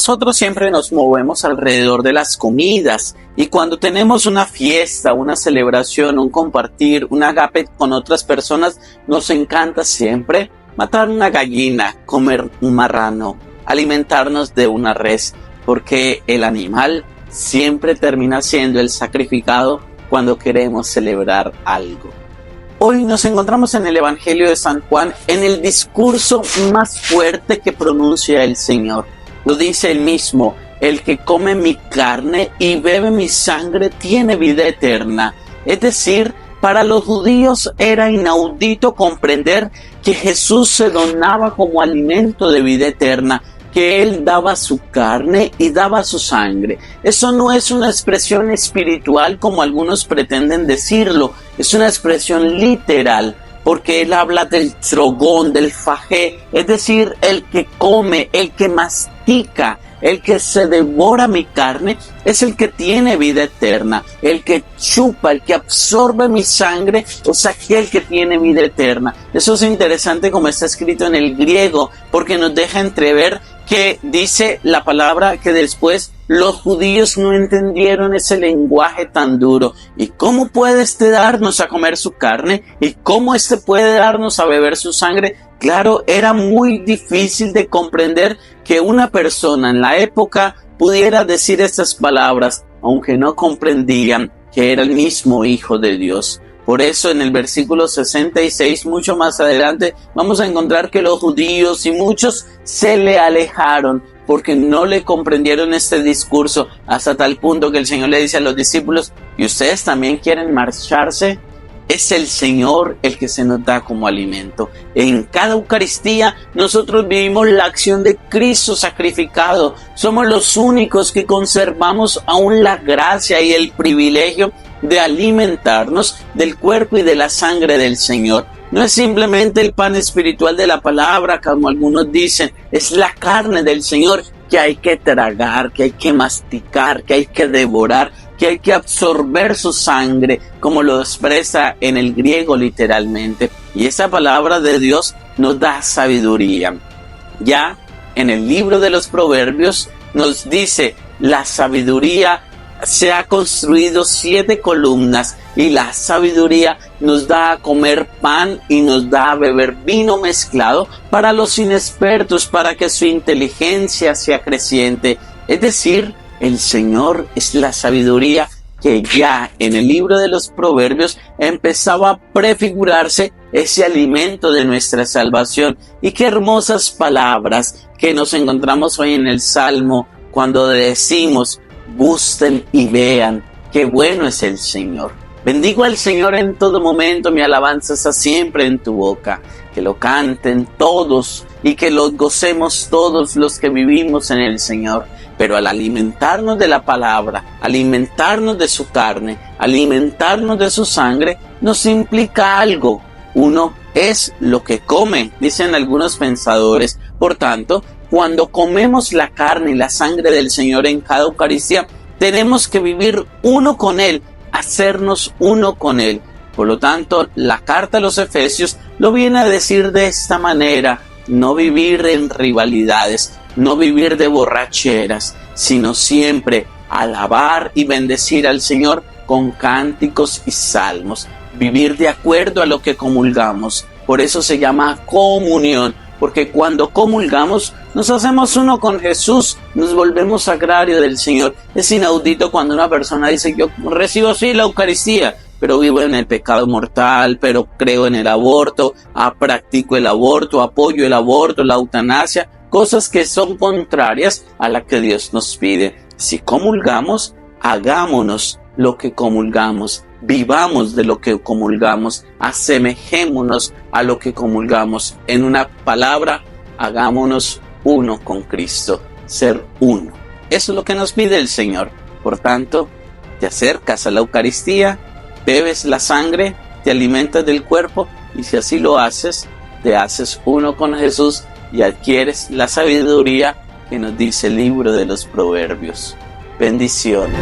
nosotros siempre nos movemos alrededor de las comidas y cuando tenemos una fiesta, una celebración, un compartir, un agape con otras personas, nos encanta siempre matar una gallina, comer un marrano, alimentarnos de una res, porque el animal siempre termina siendo el sacrificado cuando queremos celebrar algo. Hoy nos encontramos en el Evangelio de San Juan, en el discurso más fuerte que pronuncia el Señor. Lo dice él mismo: el que come mi carne y bebe mi sangre tiene vida eterna. Es decir, para los judíos era inaudito comprender que Jesús se donaba como alimento de vida eterna, que Él daba su carne y daba su sangre. Eso no es una expresión espiritual como algunos pretenden decirlo, es una expresión literal, porque Él habla del trogón, del fagé, es decir, el que come, el que mastica, el que se devora mi carne, es el que tiene vida eterna. El que chupa, el que absorbe mi sangre, es aquel que tiene vida eterna. Eso es interesante como está escrito en el griego, porque nos deja entrever que dice la palabra que después los judíos no entendieron ese lenguaje tan duro. ¿Y cómo puede darnos a comer su carne? ¿Y cómo puede darnos a beber su sangre? Claro, era muy difícil de comprender que una persona en la época pudiera decir estas palabras, aunque no comprendían que era el mismo Hijo de Dios. Por eso en el versículo 66, mucho más adelante, vamos a encontrar que los judíos y muchos se le alejaron porque no le comprendieron este discurso, hasta tal punto que el Señor le dice a los discípulos: ¿y ustedes también quieren marcharse? Es el Señor el que se nos da como alimento. En cada Eucaristía nosotros vivimos la acción de Cristo sacrificado. Somos los únicos que conservamos aún la gracia y el privilegio de alimentarnos del cuerpo y de la sangre del Señor. No es simplemente el pan espiritual de la palabra, como algunos dicen, es la carne del Señor que hay que tragar, que hay que masticar, que hay que devorar, que hay que absorber su sangre, como lo expresa en el griego literalmente. Y esa palabra de Dios nos da sabiduría. Ya en el libro de los Proverbios nos dice: la sabiduría se ha construido 7 columnas y la sabiduría nos da a comer pan y nos da a beber vino mezclado para los inexpertos, para que su inteligencia sea creciente. Es decir, el Señor es la sabiduría que ya en el libro de los Proverbios empezaba a prefigurarse ese alimento de nuestra salvación. Y qué hermosas palabras que nos encontramos hoy en el Salmo cuando decimos: gusten y vean qué bueno es el Señor. Bendigo al Señor en todo momento, mi alabanza está siempre en tu boca. Que lo canten todos y que lo gocemos todos los que vivimos en el Señor. Pero al alimentarnos de la palabra, alimentarnos de su carne, alimentarnos de su sangre, nos implica algo. Uno es lo que come, dicen algunos pensadores. Por tanto, cuando comemos la carne y la sangre del Señor en cada Eucaristía, tenemos que vivir uno con Él, hacernos uno con Él. Por lo tanto, la carta a los Efesios lo viene a decir de esta manera: no vivir en rivalidades, no vivir de borracheras, sino siempre alabar y bendecir al Señor con cánticos y salmos. Vivir de acuerdo a lo que comulgamos. Por eso se llama comunión, porque cuando comulgamos nos hacemos uno con Jesús, nos volvemos sagrario del Señor. Es inaudito cuando una persona dice: yo recibo sí la Eucaristía, pero vivo en el pecado mortal, pero creo en el aborto, practico el aborto, apoyo el aborto, la eutanasia, cosas que son contrarias a la que Dios nos pide. Si comulgamos, hagámonos lo que comulgamos, vivamos de lo que comulgamos, asemejémonos a lo que comulgamos. En una palabra, hagámonos uno con Cristo, ser uno. Eso es lo que nos pide el Señor. Por tanto, te acercas a la Eucaristía, bebes la sangre, te alimentas del cuerpo, y si así lo haces, te haces uno con Jesús y adquieres la sabiduría que nos dice el libro de los Proverbios. Bendiciones.